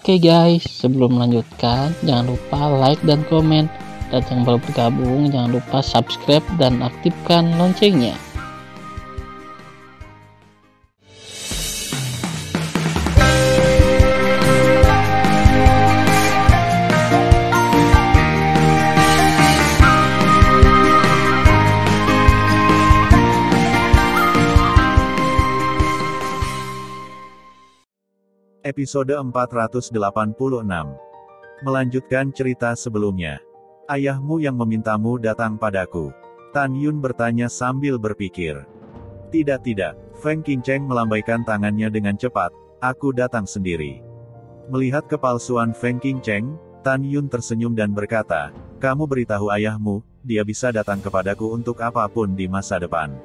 Oke guys, sebelum melanjutkan, jangan lupa like dan komen. Dan yang baru bergabung, jangan lupa subscribe dan aktifkan loncengnya. Episode 486. Melanjutkan cerita sebelumnya. Ayahmu yang memintamu datang padaku. Tan Yun bertanya sambil berpikir. Tidak, Feng Qingcheng melambaikan tangannya dengan cepat. Aku datang sendiri. Melihat kepalsuan Feng Qingcheng, Tan Yun tersenyum dan berkata, kamu beritahu ayahmu, dia bisa datang kepadaku untuk apapun di masa depan.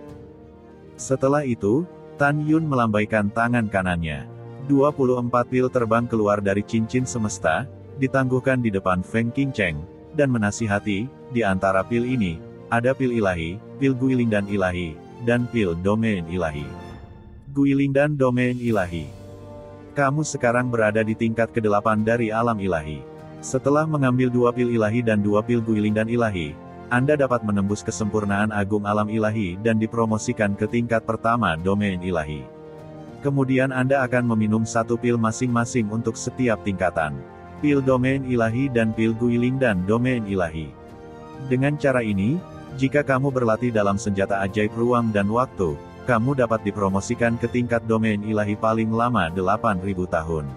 Setelah itu, Tan Yun melambaikan tangan kanannya. 24 pil terbang keluar dari cincin semesta, ditangguhkan di depan Feng Qingcheng, dan menasihati, di antara pil ini, ada pil ilahi, pil Guiling dan ilahi, dan pil domain ilahi. Guiling dan domain ilahi. Kamu sekarang berada di tingkat ke-8 dari alam ilahi. Setelah mengambil 2 pil ilahi dan 2 pil Guiling dan ilahi, Anda dapat menembus kesempurnaan agung alam ilahi dan dipromosikan ke tingkat pertama domain ilahi. Kemudian Anda akan meminum 1 pil masing-masing untuk setiap tingkatan. Pil domain ilahi dan pil Guiling dan domain ilahi. Dengan cara ini, jika kamu berlatih dalam senjata ajaib ruang dan waktu, kamu dapat dipromosikan ke tingkat domain ilahi paling lama 8.000 tahun.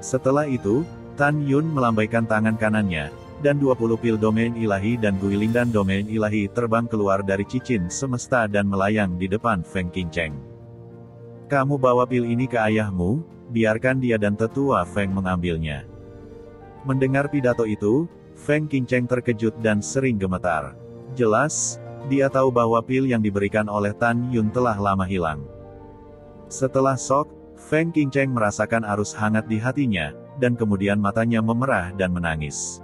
Setelah itu, Tan Yun melambaikan tangan kanannya, dan 20 pil domain ilahi dan Guiling dan domain ilahi terbang keluar dari cincin semesta dan melayang di depan Feng Qingcheng. Kamu bawa pil ini ke ayahmu, biarkan dia dan tetua Feng mengambilnya. Mendengar pidato itu, Feng Qingcheng terkejut dan sering gemetar. Jelas, dia tahu bahwa pil yang diberikan oleh Tan Yun telah lama hilang. Setelah shock, Feng Qingcheng merasakan arus hangat di hatinya, dan kemudian matanya memerah dan menangis.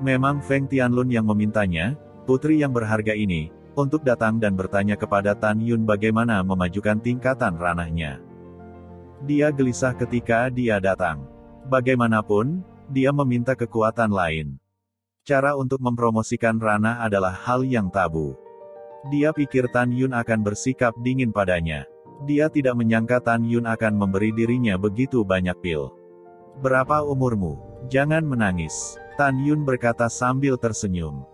Memang Feng Tianlun yang memintanya, putri yang berharga ini, untuk datang dan bertanya kepada Tan Yun bagaimana memajukan tingkatan ranahnya. Dia gelisah ketika dia datang. Bagaimanapun, dia meminta kekuatan lain. Cara untuk mempromosikan ranah adalah hal yang tabu. Dia pikir Tan Yun akan bersikap dingin padanya. Dia tidak menyangka Tan Yun akan memberi dirinya begitu banyak pil. Berapa umurmu? Jangan menangis. Tan Yun berkata sambil tersenyum.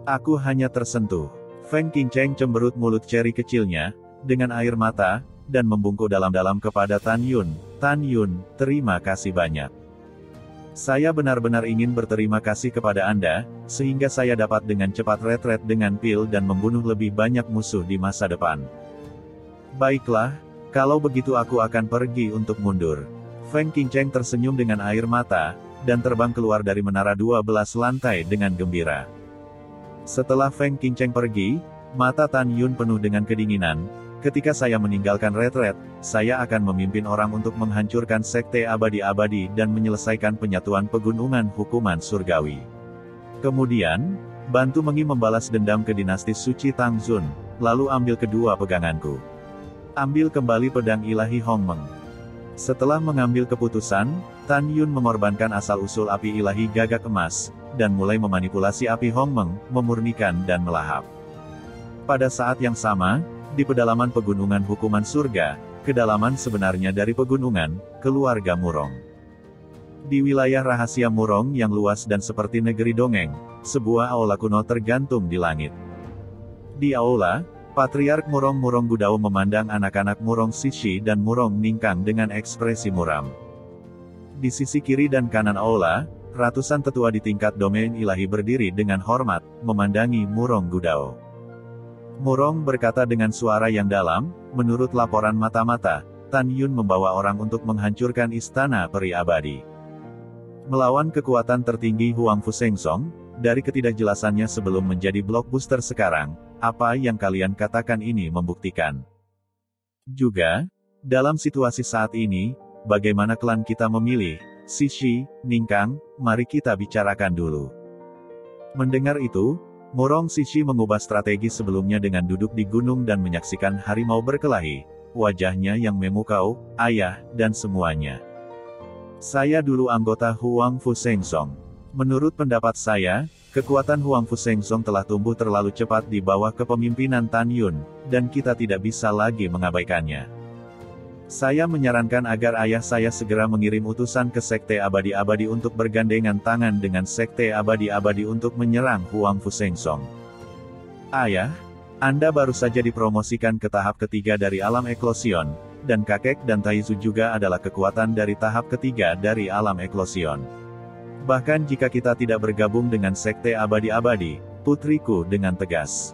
Aku hanya tersentuh. Feng Qingcheng cemberut mulut ceri kecilnya, dengan air mata, dan membungkuk dalam-dalam kepada Tan Yun. Tan Yun, terima kasih banyak. Saya benar-benar ingin berterima kasih kepada Anda, sehingga saya dapat dengan cepat retret dengan pil dan membunuh lebih banyak musuh di masa depan. Baiklah, kalau begitu aku akan pergi untuk mundur. Feng Qingcheng tersenyum dengan air mata, dan terbang keluar dari menara 12 lantai dengan gembira. Setelah Feng Qingcheng pergi, mata Tan Yun penuh dengan kedinginan. Ketika saya meninggalkan retret, saya akan memimpin orang untuk menghancurkan sekte abadi-abadi dan menyelesaikan penyatuan pegunungan hukuman surgawi. Kemudian, bantu Mengi membalas dendam ke dinasti suci Tangzun, lalu ambil kedua peganganku. Ambil kembali pedang ilahi Hongmeng. Setelah mengambil keputusan, Tan Yun mengorbankan asal-usul api ilahi gagak emas, dan mulai memanipulasi api Hongmeng, memurnikan dan melahap. Pada saat yang sama, di pedalaman pegunungan hukuman surga, kedalaman sebenarnya dari pegunungan, keluarga Murong. Di wilayah rahasia Murong yang luas dan seperti negeri dongeng, sebuah aula kuno tergantung di langit. Di aula, Patriark Murong Gudao memandang anak-anak Murong Sishi dan Murong Ningkang dengan ekspresi muram. Di sisi kiri dan kanan aula, ratusan tetua di tingkat domain ilahi berdiri dengan hormat, memandangi Murong Gudao. Murong berkata dengan suara yang dalam, menurut laporan mata-mata, Tan Yun membawa orang untuk menghancurkan istana peri abadi. Melawan kekuatan tertinggi Huang Fusengsong, dari ketidakjelasannya sebelum menjadi blockbuster sekarang, apa yang kalian katakan ini membuktikan. Juga, dalam situasi saat ini, bagaimana klan kita memilih, Sishi, Ningkang, mari kita bicarakan dulu. Mendengar itu, Murong Sishi mengubah strategi sebelumnya dengan duduk di gunung dan menyaksikan harimau berkelahi, wajahnya yang memukau, ayah, dan semuanya. Saya dulu anggota Huang Fu Sengsong. Menurut pendapat saya, kekuatan Huang Fu Sengsong telah tumbuh terlalu cepat di bawah kepemimpinan Tan Yun, dan kita tidak bisa lagi mengabaikannya. Saya menyarankan agar ayah saya segera mengirim utusan ke Sekte Abadi-Abadi untuk bergandengan tangan dengan Sekte Abadi-Abadi untuk menyerang Huang Fu Sengsong. Ayah, Anda baru saja dipromosikan ke tahap ketiga dari alam eklosion, dan kakek dan Taizu juga adalah kekuatan dari tahap ketiga dari alam eklosion. Bahkan jika kita tidak bergabung dengan Sekte Abadi-Abadi, putriku dengan tegas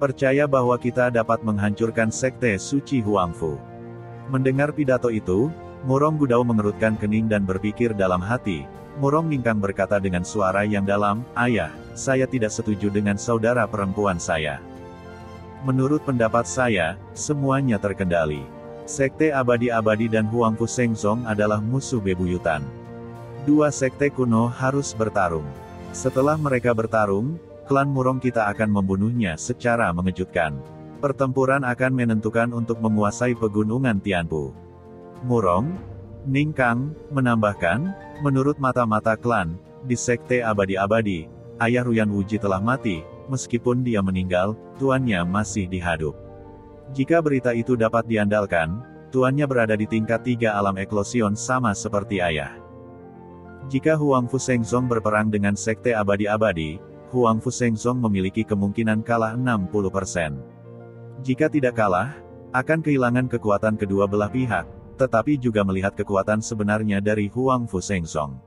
percaya bahwa kita dapat menghancurkan Sekte Suci Huang Fu. Mendengar pidato itu, Murong Gudao mengerutkan kening dan berpikir dalam hati. Murong Ningkang berkata dengan suara yang dalam, "Ayah, saya tidak setuju dengan saudara perempuan saya. Menurut pendapat saya, semuanya terkendali. Sekte Abadi-Abadi dan Huang Fu Sengsong adalah musuh bebuyutan. Dua sekte kuno harus bertarung. Setelah mereka bertarung, klan Murong kita akan membunuhnya secara mengejutkan. Pertempuran akan menentukan untuk menguasai pegunungan Tianpu." Murong Ningkang menambahkan, menurut mata-mata klan, di Sekte Abadi-Abadi, ayah Ruyan Wuji telah mati, meskipun dia meninggal, tuannya masih dihidup. Jika berita itu dapat diandalkan, tuannya berada di tingkat 3 alam eklosion sama seperti ayah. Jika Huang Fu Sengsong berperang dengan Sekte Abadi-Abadi, Huang Fu Sengsong memiliki kemungkinan kalah 60%. Jika tidak kalah, akan kehilangan kekuatan kedua belah pihak, tetapi juga melihat kekuatan sebenarnya dari Huang Fu Sengsong.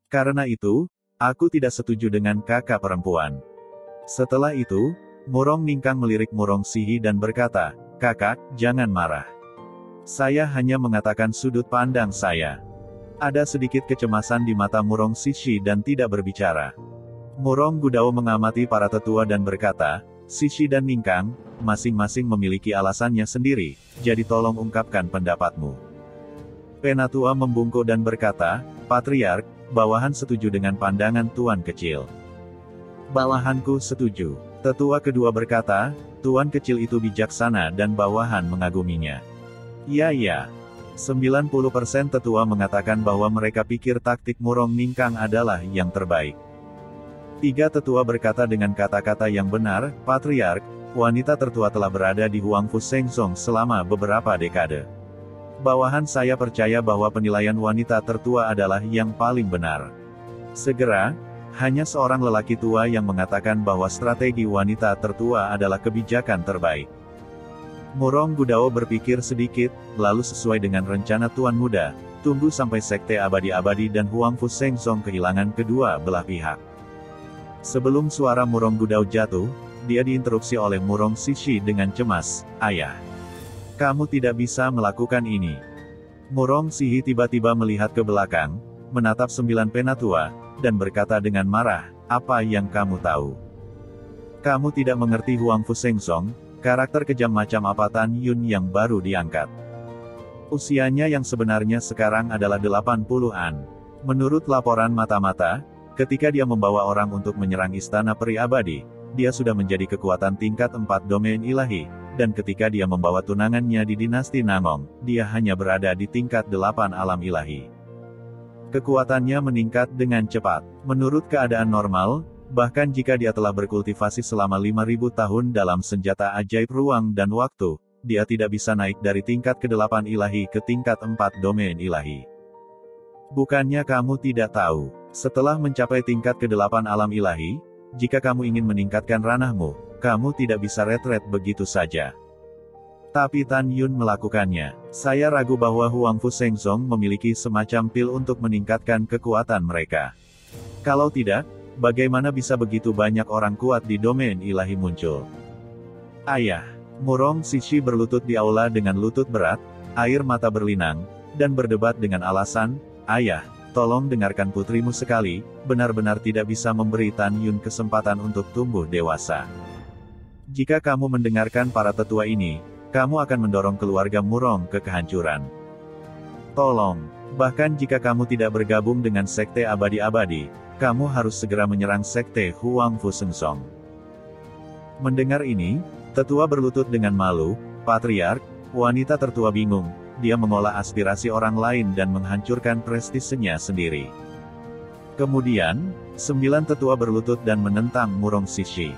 Karena itu, aku tidak setuju dengan kakak perempuan. Setelah itu, Murong Ningkang melirik Murong Sihi dan berkata, "Kakak, jangan marah. Saya hanya mengatakan sudut pandang saya." Ada sedikit kecemasan di mata Murong Sishi dan tidak berbicara. Murong Gudao mengamati para tetua dan berkata, "Sishi dan Ningkang, masing-masing memiliki alasannya sendiri, jadi tolong ungkapkan pendapatmu." Penatua membungkuk dan berkata, "Patriark, bawahan setuju dengan pandangan Tuan Kecil." "Bawahanku setuju." Tetua kedua berkata, "Tuan Kecil itu bijaksana dan bawahan mengaguminya." "Ya. 90% tetua mengatakan bahwa mereka pikir taktik Murong Ningkang adalah yang terbaik." 3 tetua berkata dengan kata-kata yang benar, "Patriark, wanita tertua telah berada di Huang Fu Sengsong selama beberapa dekade. Bawahan saya percaya bahwa penilaian wanita tertua adalah yang paling benar. Segera, hanya seorang lelaki tua yang mengatakan bahwa strategi wanita tertua adalah kebijakan terbaik." Murong Gudao berpikir sedikit, lalu sesuai dengan rencana Tuan Muda, tunggu sampai Sekte Abadi-Abadi dan Huang Fu Sengsong kehilangan kedua belah pihak. Sebelum suara Murong Gudao jatuh, dia diinterupsi oleh Murong Sishi dengan cemas, "Ayah, kamu tidak bisa melakukan ini." Murong Sihi tiba-tiba melihat ke belakang, menatap 9 penatua, dan berkata dengan marah, "Apa yang kamu tahu? Kamu tidak mengerti Huang Fu Sengsong, karakter kejam macam apa Tan Yun yang baru diangkat. Usianya yang sebenarnya sekarang adalah 80-an. Menurut laporan mata-mata, ketika dia membawa orang untuk menyerang Istana Peri Abadi, dia sudah menjadi kekuatan tingkat 4 domain ilahi, dan ketika dia membawa tunangannya di dinasti Nangong, dia hanya berada di tingkat 8 alam ilahi. Kekuatannya meningkat dengan cepat. Menurut keadaan normal, bahkan jika dia telah berkultivasi selama 5.000 tahun dalam senjata ajaib ruang dan waktu, dia tidak bisa naik dari tingkat ke-8 ilahi ke tingkat 4 domain ilahi. Bukannya kamu tidak tahu, setelah mencapai tingkat ke-8 alam ilahi, jika kamu ingin meningkatkan ranahmu, kamu tidak bisa retret begitu saja. Tapi Tan Yun melakukannya. Saya ragu bahwa Huang Fu Sengsong memiliki semacam pil untuk meningkatkan kekuatan mereka. Kalau tidak, bagaimana bisa begitu banyak orang kuat di domain ilahi muncul? Ayah. Murong Sishi berlutut di aula dengan lutut berat, air mata berlinang, dan berdebat dengan alasan, "Ayah, tolong dengarkan putrimu sekali, benar-benar tidak bisa memberi Tan Yun kesempatan untuk tumbuh dewasa. Jika kamu mendengarkan para tetua ini, kamu akan mendorong keluarga Murong ke kehancuran. Tolong, bahkan jika kamu tidak bergabung dengan Sekte Abadi-Abadi, kamu harus segera menyerang Sekte Huang Fu Sengsong." Mendengar ini, tetua berlutut dengan malu, "Patriark, wanita tertua bingung, dia mengolah aspirasi orang lain dan menghancurkan prestisenya sendiri. Kemudian, 9 tetua berlutut dan menentang Murong Sishi.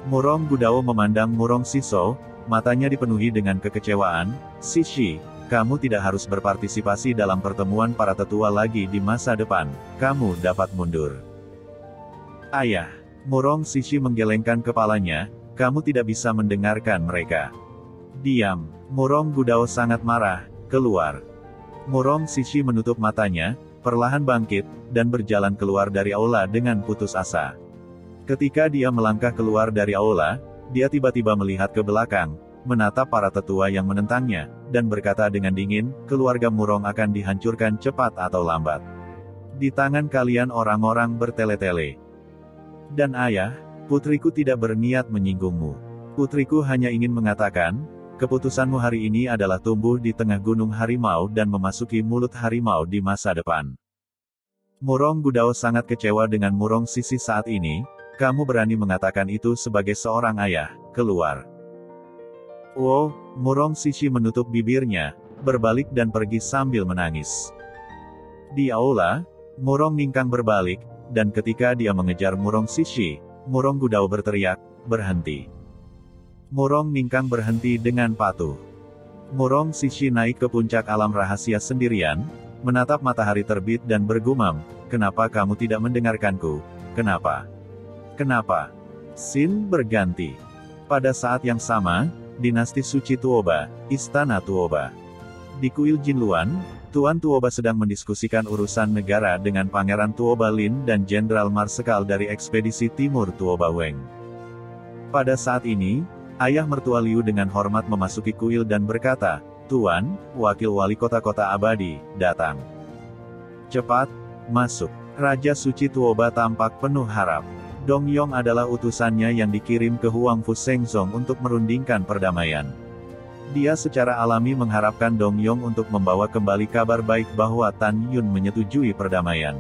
Murong Gudao memandang Murong Siso, matanya dipenuhi dengan kekecewaan. Sishi, kamu tidak harus berpartisipasi dalam pertemuan para tetua lagi di masa depan, kamu dapat mundur. Ayah, Murong Sishi menggelengkan kepalanya, kamu tidak bisa mendengarkan mereka. Diam, Murong Gudao sangat marah, keluar. Murong Sishi menutup matanya, perlahan bangkit, dan berjalan keluar dari aula dengan putus asa. Ketika dia melangkah keluar dari aula, dia tiba-tiba melihat ke belakang, menatap para tetua yang menentangnya, dan berkata dengan dingin, keluarga Murong akan dihancurkan cepat atau lambat. Di tangan kalian orang-orang bertele-tele. Dan ayah, putriku tidak berniat menyinggungmu. Putriku hanya ingin mengatakan, keputusanmu hari ini adalah tumbuh di tengah gunung harimau dan memasuki mulut harimau di masa depan. Murong Gudao sangat kecewa dengan Murong Sishi saat ini, kamu berani mengatakan itu sebagai seorang ayah, keluar. Wow, Murong Sishi menutup bibirnya, berbalik dan pergi sambil menangis. Di aula, Murong Ningkang berbalik, dan ketika dia mengejar Murong Sishi, Murong Gudao berteriak, berhenti. Murong Ningkang berhenti dengan patuh. Murong Sishi naik ke puncak alam rahasia sendirian, menatap matahari terbit dan bergumam, kenapa kamu tidak mendengarkanku? Kenapa? Kenapa? Scene berganti. Pada saat yang sama, dinasti suci Tuoba, Istana Tuoba. Di kuil Jinluan, Tuan Tuoba sedang mendiskusikan urusan negara dengan Pangeran Tuoba Lin dan Jenderal Marsekal dari ekspedisi Timur Tuoba Weng. Pada saat ini, ayah mertua Liu dengan hormat memasuki kuil dan berkata, Tuan, wakil wali kota-kota abadi, datang. Cepat, masuk. Raja suci Tuoba tampak penuh harap. Dongyong adalah utusannya yang dikirim ke Huangfu Shengzong untuk merundingkan perdamaian. Dia secara alami mengharapkan Dongyong untuk membawa kembali kabar baik bahwa Tan Yun menyetujui perdamaian.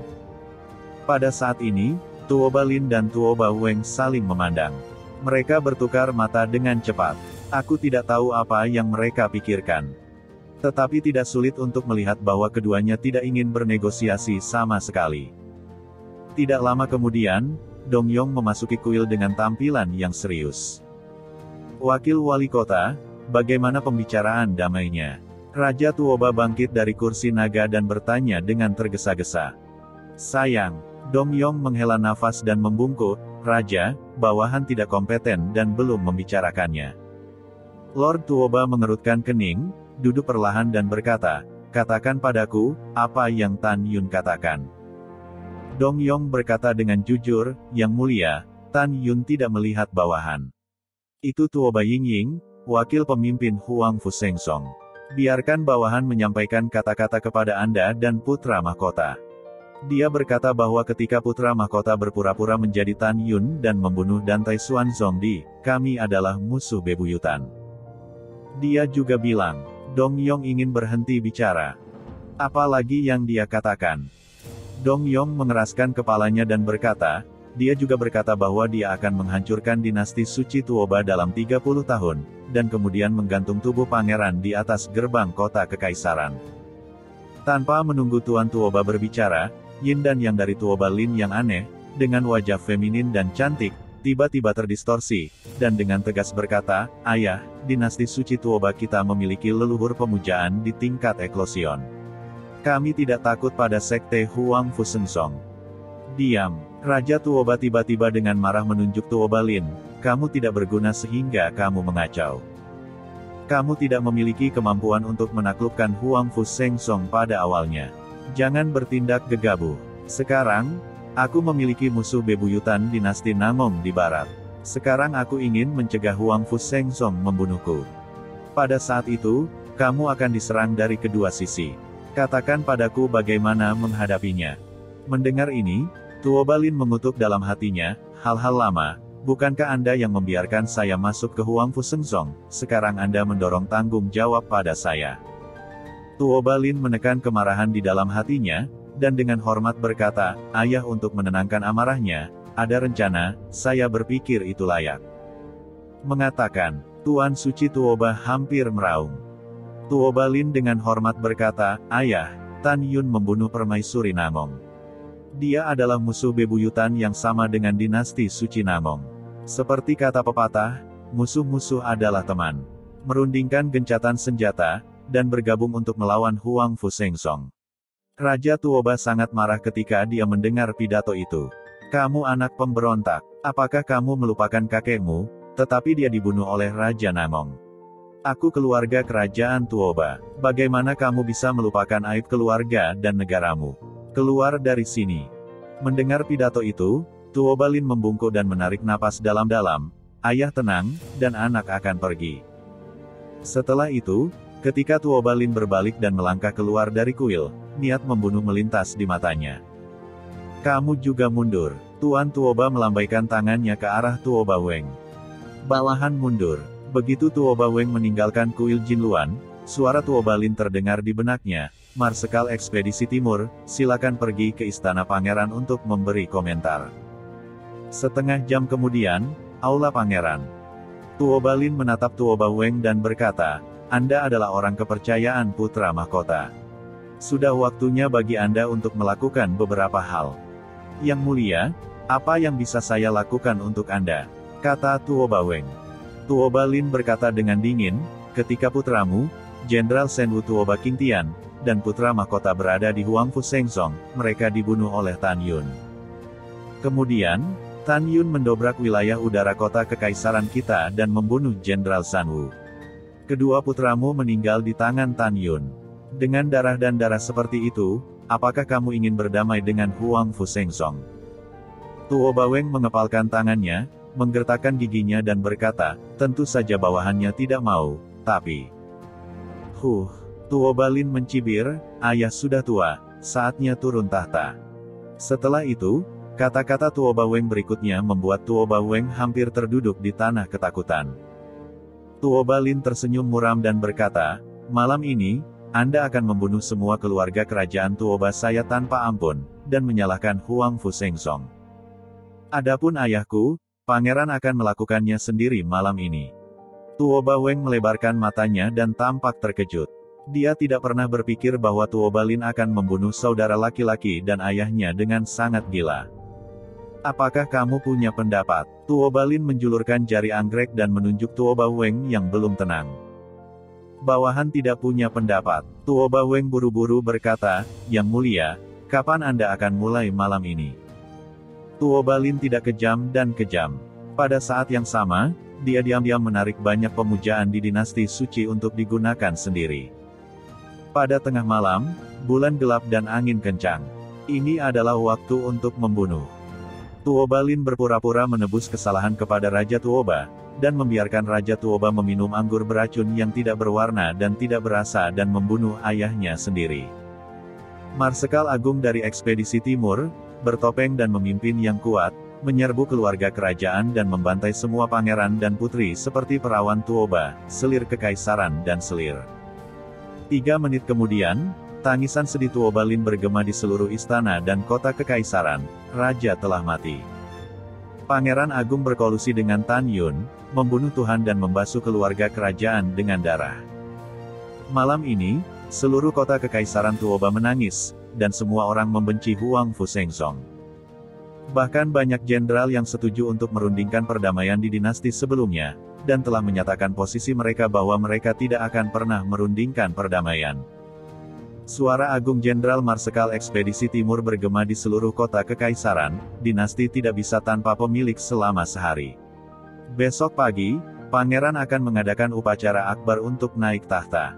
Pada saat ini, Tuoba Lin dan Tuoba Weng saling memandang. Mereka bertukar mata dengan cepat. Aku tidak tahu apa yang mereka pikirkan. Tetapi tidak sulit untuk melihat bahwa keduanya tidak ingin bernegosiasi sama sekali. Tidak lama kemudian, Dongyong memasuki kuil dengan tampilan yang serius. Wakil wali kota, bagaimana pembicaraan damainya? Raja Tuoba bangkit dari kursi naga dan bertanya dengan tergesa-gesa. Sayang, Dongyong menghela nafas dan membungkuk, Raja, bawahan tidak kompeten dan belum membicarakannya. Lord Tuoba mengerutkan kening, duduk perlahan dan berkata, katakan padaku, apa yang Tan Yun katakan. Dongyong berkata dengan jujur, Yang Mulia, Tan Yun tidak melihat bawahan. Itu Tuoba Yingying, wakil pemimpin Huangfu Shengzong. Biarkan bawahan menyampaikan kata-kata kepada Anda dan putra mahkota. Dia berkata bahwa ketika putra mahkota berpura-pura menjadi Tan Yun dan membunuh Dantai Xuanzongdi, kami adalah musuh bebuyutan. Dia juga bilang, Dongyong ingin berhenti bicara. Apalagi yang dia katakan? Dongyong mengeraskan kepalanya dan berkata, dia juga berkata bahwa dia akan menghancurkan dinasti suci Tuoba dalam 30 tahun, dan kemudian menggantung tubuh pangeran di atas gerbang kota kekaisaran. Tanpa menunggu Tuan Tuoba berbicara, Yin dan Yang dari Tuoba Lin yang aneh, dengan wajah feminin dan cantik, tiba-tiba terdistorsi, dan dengan tegas berkata, Ayah, dinasti suci Tuoba kita memiliki leluhur pemujaan di tingkat eklosion. Kami tidak takut pada sekte Huangfu Shengzong. Diam. Raja Tuoba tiba-tiba dengan marah menunjuk Tuoba Lin, kamu tidak berguna sehingga kamu mengacau. Kamu tidak memiliki kemampuan untuk menaklukkan Huangfu Shengzong pada awalnya. Jangan bertindak gegabah. Sekarang, aku memiliki musuh bebuyutan dinasti Namong di barat. Sekarang aku ingin mencegah Huangfu Shengzong membunuhku. Pada saat itu, kamu akan diserang dari kedua sisi. Katakan padaku bagaimana menghadapinya. Mendengar ini, Tuoba Lin mengutuk dalam hatinya, hal-hal lama, bukankah Anda yang membiarkan saya masuk ke Huangfu Shengzong, sekarang Anda mendorong tanggung jawab pada saya. Tuoba Lin menekan kemarahan di dalam hatinya, dan dengan hormat berkata, Ayah untuk menenangkan amarahnya, ada rencana, saya berpikir itu layak. Mengatakan, Tuan Suci Tuoba hampir meraung. Tuoba Lin dengan hormat berkata, "Ayah, Tan Yun membunuh permaisuri Namong. Dia adalah musuh bebuyutan yang sama dengan dinasti suci Namong. Seperti kata pepatah, musuh-musuh adalah teman." Merundingkan gencatan senjata, dan bergabung untuk melawan Huang Fusengsong. Raja Tuoba sangat marah ketika dia mendengar pidato itu. "Kamu anak pemberontak, apakah kamu melupakan kakekmu, tetapi dia dibunuh oleh Raja Namong? Aku keluarga kerajaan Tuoba, bagaimana kamu bisa melupakan aib keluarga dan negaramu? Keluar dari sini." Mendengar pidato itu, Tuoba Lin membungkuk dan menarik napas dalam-dalam. "Ayah tenang, dan anak akan pergi." Setelah itu, ketika Tuoba Lin berbalik dan melangkah keluar dari kuil, niat membunuh melintas di matanya. "Kamu juga mundur." Tuan Tuoba melambaikan tangannya ke arah Tuoba Weng. "Bawahan mundur." Begitu Tuoba Weng meninggalkan kuil Jinluan, suara Tuoba Lin terdengar di benaknya, "Marsekal Ekspedisi Timur, silakan pergi ke istana pangeran untuk memberi komentar." Setengah jam kemudian, aula pangeran. Tuoba Lin menatap Tuoba Weng dan berkata, "Anda adalah orang kepercayaan putra mahkota. Sudah waktunya bagi Anda untuk melakukan beberapa hal." "Yang mulia, apa yang bisa saya lakukan untuk Anda?" kata Tuoba Weng. Tuoba Lin berkata dengan dingin, "Ketika putramu, Jenderal Senwu Tuoba Qingtian, dan putra mahkota berada di Huang Fusengsong, mereka dibunuh oleh Tan Yun. Kemudian, Tan Yun mendobrak wilayah udara kota kekaisaran kita dan membunuh Jenderal Sanwu. Kedua putramu meninggal di tangan Tan Yun. Dengan darah dan darah seperti itu, apakah kamu ingin berdamai dengan Huang Fusengsong?" Tuoba Weng mengepalkan tangannya, menggertakkan giginya dan berkata, "Tentu saja bawahannya tidak mau, tapi..." Tuoba Lin mencibir, "Ayah sudah tua, saatnya turun tahta." Setelah itu, kata-kata Tuoba Weng berikutnya membuat Tuoba Weng hampir terduduk di tanah ketakutan. Tuoba Lin tersenyum muram dan berkata, "Malam ini, Anda akan membunuh semua keluarga kerajaan Tuoba saya tanpa ampun, dan menyalahkan Huang Fusengsong. Adapun ayahku, pangeran akan melakukannya sendiri malam ini." Tuoba Weng melebarkan matanya dan tampak terkejut. Dia tidak pernah berpikir bahwa Tuoba Lin akan membunuh saudara laki-laki dan ayahnya dengan sangat gila. "Apakah kamu punya pendapat?" Tuoba Lin menjulurkan jari anggrek dan menunjuk Tuoba Weng yang belum tenang. "Bawahan tidak punya pendapat." Tuoba Weng buru-buru berkata, "Yang mulia, kapan Anda akan mulai malam ini?" Tuoba Lin tidak kejam dan kejam. Pada saat yang sama, dia diam-diam menarik banyak pemujaan di dinasti suci untuk digunakan sendiri. Pada tengah malam, bulan gelap dan angin kencang. Ini adalah waktu untuk membunuh. Tuoba Lin berpura-pura menebus kesalahan kepada Raja Tuoba, dan membiarkan Raja Tuoba meminum anggur beracun yang tidak berwarna dan tidak berasa dan membunuh ayahnya sendiri. Marsekal Agung dari Ekspedisi Timur, bertopeng dan memimpin yang kuat, menyerbu keluarga kerajaan dan membantai semua pangeran dan putri seperti perawan Tuoba, selir kekaisaran dan selir. 3 menit kemudian, tangisan sedih Tuoba Lin bergema di seluruh istana dan kota kekaisaran. Raja telah mati. Pangeran Agung berkolusi dengan Tan Yun, membunuh Tuhan dan membasuh keluarga kerajaan dengan darah. Malam ini, seluruh kota kekaisaran Tuoba menangis, dan semua orang membenci Huang Fusengsong. Bahkan banyak jenderal yang setuju untuk merundingkan perdamaian di dinasti sebelumnya, dan telah menyatakan posisi mereka bahwa mereka tidak akan pernah merundingkan perdamaian. Suara agung Jenderal Marsekal Ekspedisi Timur bergema di seluruh kota kekaisaran. Dinasti tidak bisa tanpa pemilik selama sehari. Besok pagi, pangeran akan mengadakan upacara akbar untuk naik tahta.